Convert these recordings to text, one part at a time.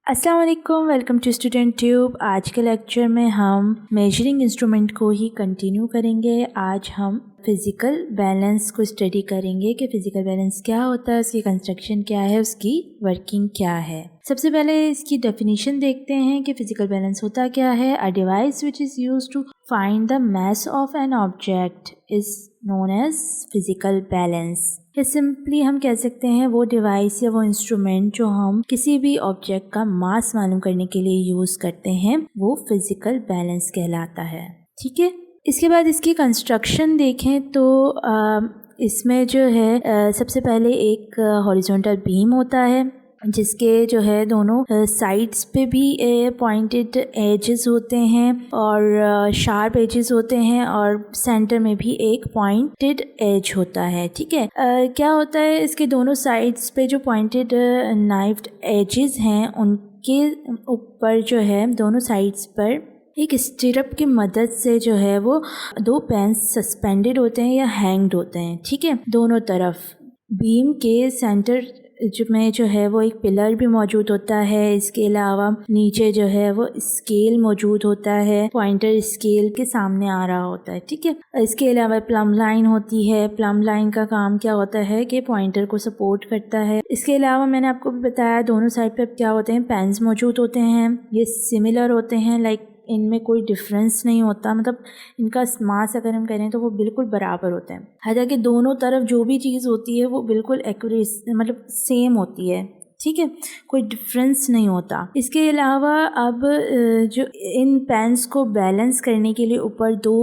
अस्सलाम वालेकुम, welcome to student tube. आज के लेक्चर में हम मेजरिंग इंस्ट्रूमेंट को ही कंटिन्यू करेंगे। आज हम फिज़िकल बैलेंस को स्टडी करेंगे कि फ़िज़िकल बैलेंस क्या होता है, उसकी कंस्ट्रक्शन क्या है, उसकी वर्किंग क्या है। सबसे पहले इसकी डेफिनेशन देखते हैं कि फ़िज़िकल बैलेंस होता क्या है। A device which is used to find the mass of an object is known as physical balance. या सिंपली हम कह सकते हैं वो डिवाइस या वो इंस्ट्रूमेंट जो हम किसी भी ऑब्जेक्ट का मास मालूम करने के लिए यूज़ करते हैं वो फिज़िकल बैलेंस कहलाता है। ठीक है, इसके बाद इसकी कंस्ट्रक्शन देखें तो इसमें जो है सबसे पहले एक हॉरिजॉन्टल बीम होता है जिसके जो है दोनों साइड्स पे भी पॉइंटेड एजेस होते हैं और शार्प एजेस होते हैं और सेंटर में भी एक पॉइंटेड एज होता है। ठीक है, क्या होता है इसके दोनों साइड्स पे जो पॉइंटेड नाइफ्ड एजेस हैं उनके ऊपर जो है दोनों साइड्स पर एक स्टिरअप की मदद से जो है वो दो पेन्स सस्पेंडेड होते हैं या हैंग्ड होते हैं। ठीक है, दोनों तरफ बीम के सेंटर में जो है वो एक पिलर भी मौजूद होता है। इसके अलावा नीचे जो है वो स्केल मौजूद होता है, पॉइंटर स्केल के सामने आ रहा होता है। ठीक है, इसके अलावा प्लम लाइन होती है। प्लम लाइन का काम क्या होता है कि पॉइंटर को सपोर्ट करता है। इसके अलावा मैंने आपको भी बताया दोनों साइड पे क्या होते हैं, पेन्स मौजूद होते हैं। ये सिमिलर होते हैं, लाइक इनमें कोई डिफरेंस नहीं होता, मतलब इनका मास अगर हम करें तो वो बिल्कुल बराबर होते हैं। हालांकि दोनों तरफ जो भी चीज़ होती है वो बिल्कुल एक्यूरेट मतलब सेम होती है। ठीक है, कोई डिफरेंस नहीं होता। इसके अलावा अब जो इन पेन्स को बैलेंस करने के लिए ऊपर दो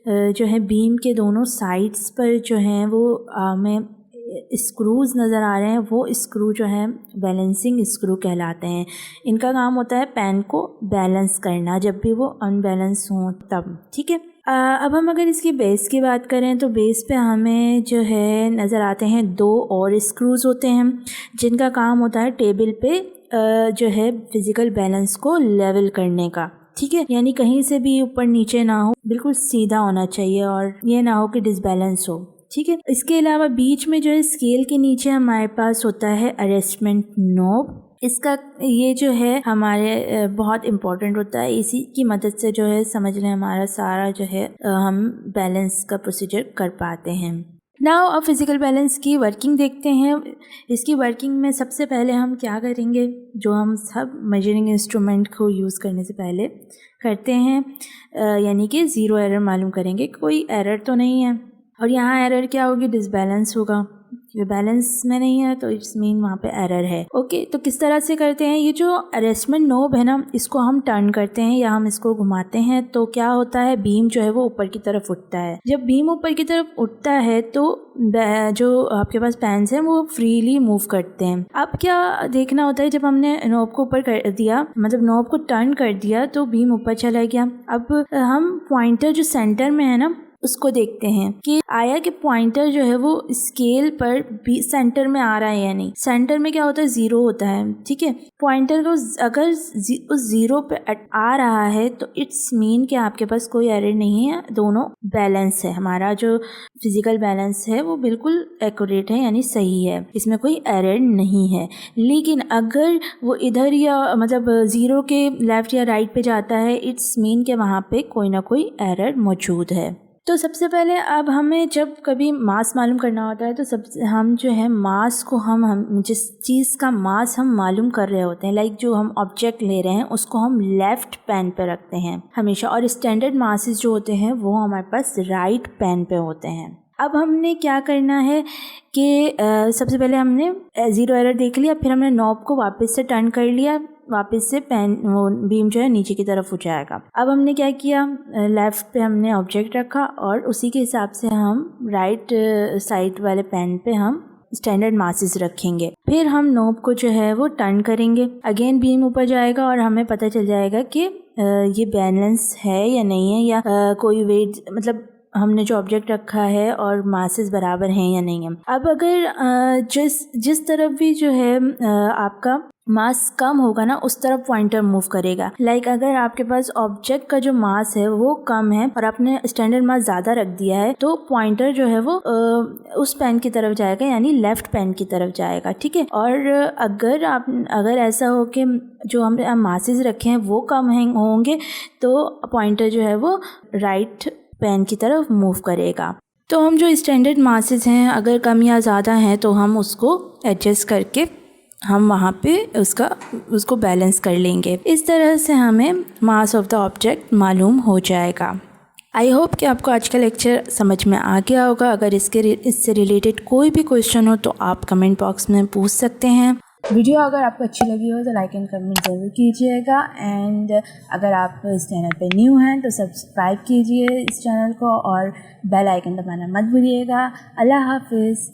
जो है बीम के दोनों साइड्स पर जो हैं वो हमें स्क्रूज नज़र आ रहे हैं। वो स्क्रू जो है बैलेंसिंग स्क्रू कहलाते हैं। इनका काम होता है पेन को बैलेंस करना जब भी वो अनबैलेंस हो तब। ठीक है, अब हम अगर इसकी बेस की बात करें तो बेस पे हमें जो है नज़र आते हैं दो और स्क्रूज होते हैं जिनका काम होता है टेबल पे जो है फिज़िकल बैलेंस को लेवल करने का। ठीक है, यानी कहीं से भी ऊपर नीचे ना हो, बिल्कुल सीधा होना चाहिए और ये ना हो कि डिसबैलेंस हो। ठीक है, इसके अलावा बीच में जो है स्केल के नीचे हमारे पास होता है एडजस्टमेंट नॉब। इसका ये जो है हमारे बहुत इम्पोर्टेंट होता है। इसी की मदद से जो है समझ लें हमारा सारा जो है हम बैलेंस का प्रोसीजर कर पाते हैं। नाउ अब फिज़िकल बैलेंस की वर्किंग देखते हैं। इसकी वर्किंग में सबसे पहले हम क्या करेंगे, जो हम सब मेजरिंग इंस्ट्रूमेंट को यूज़ करने से पहले करते हैं, यानी कि ज़ीरो एरर मालूम करेंगे। कोई एरर तो नहीं है और यहाँ एरर क्या होगी, डिसबैलेंस होगा। ये बैलेंस में नहीं है तो इट्स मीन वहाँ पे एरर है। ओके, तो किस तरह से करते हैं, ये जो एडजस्टमेंट नोब है ना, इसको हम टर्न करते हैं या हम इसको घुमाते हैं तो क्या होता है, बीम जो है वो ऊपर की तरफ उठता है। जब बीम ऊपर की तरफ उठता है तो जो आपके पास पेन्स हैं वो फ्रीली मूव करते हैं। अब क्या देखना होता है, जब हमने नोब को ऊपर कर दिया, मतलब नोब को टर्न कर दिया तो बीम ऊपर चला गया। अब हम पॉइंटर जो सेंटर में है ना उसको देखते हैं कि आया कि पॉइंटर जो है वो स्केल पर भी सेंटर में आ रहा है या नहीं। सेंटर में क्या होता है, ज़ीरो होता है। ठीक है, पॉइंटर को अगर उस ज़ीरो पे आ रहा है तो इट्स मीन कि आपके पास कोई एरर नहीं है, दोनों बैलेंस है। हमारा जो फिज़िकल बैलेंस है वो बिल्कुल एक्यूरेट है, यानी सही है, इसमें कोई एरर नहीं है। लेकिन अगर वो इधर या मतलब ज़ीरो के लेफ़्ट या राइट पे जाता है, इट्स मीन कि वहाँ पे कोई ना कोई एरर मौजूद है। तो सबसे पहले अब हमें जब कभी मास मालूम करना होता है तो हम जो है मास को हम जिस चीज़ का मास हम मालूम कर रहे होते हैं, लाइक जो हम ऑब्जेक्ट ले रहे हैं उसको हम लेफ़्ट पेन पे रखते हैं हमेशा, और स्टैंडर्ड मासेस जो होते हैं वो हमारे पास राइट पेन पे होते हैं। अब हमने क्या करना है कि सबसे पहले हमने ज़ीरो एरर देख लिया, फिर हमने नॉब को वापस से टर्न कर लिया, वापस से पेन वो बीम जो है नीचे की तरफ उठ जाएगा। अब हमने क्या किया, लेफ़्ट पे हमने ऑब्जेक्ट रखा और उसी के हिसाब से हम राइट साइड वाले पेन पे हम स्टैंडर्ड मासेस रखेंगे। फिर हम नॉब को जो है वो टर्न करेंगे, अगेन बीम ऊपर जाएगा और हमें पता चल जाएगा कि ये बैलेंस है या नहीं है, या कोई वेट मतलब हमने जो ऑब्जेक्ट रखा है और मासेस बराबर हैं या नहीं है। अब अगर जिस तरफ भी जो है आपका मास कम होगा ना उस तरफ पॉइंटर मूव करेगा। लाइक अगर आपके पास ऑब्जेक्ट का जो मास है वो कम है और आपने स्टैंडर्ड मास ज़्यादा रख दिया है तो पॉइंटर जो है वो उस पेन की तरफ जाएगा, यानी लेफ्ट पेन की तरफ जाएगा, ठीक है। और अगर ऐसा हो कि जो हमने मासेस रखे हैं वो कम होंगे तो पॉइंटर जो है वो राइट पेन की तरफ मूव करेगा। तो हम जो स्टैंडर्ड मासेस हैं अगर कम या ज़्यादा हैं तो हम उसको एडजस्ट करके हम वहाँ पे उसको बैलेंस कर लेंगे। इस तरह से हमें मास ऑफ द ऑब्जेक्ट मालूम हो जाएगा। आई होप कि आपको आज का लेक्चर समझ में आ गया होगा। अगर इससे रिलेटेड कोई भी क्वेश्चन हो तो आप कमेंट बॉक्स में पूछ सकते हैं। वीडियो अगर आपको अच्छी लगी हो तो लाइक एंड कमेंट ज़रूर कीजिएगा। एंड अगर आप इस चैनल पे न्यू हैं तो सब्सक्राइब कीजिए इस चैनल को और बेल आइकन दबाना मत भूलिएगा। अल्लाह हाफिज़।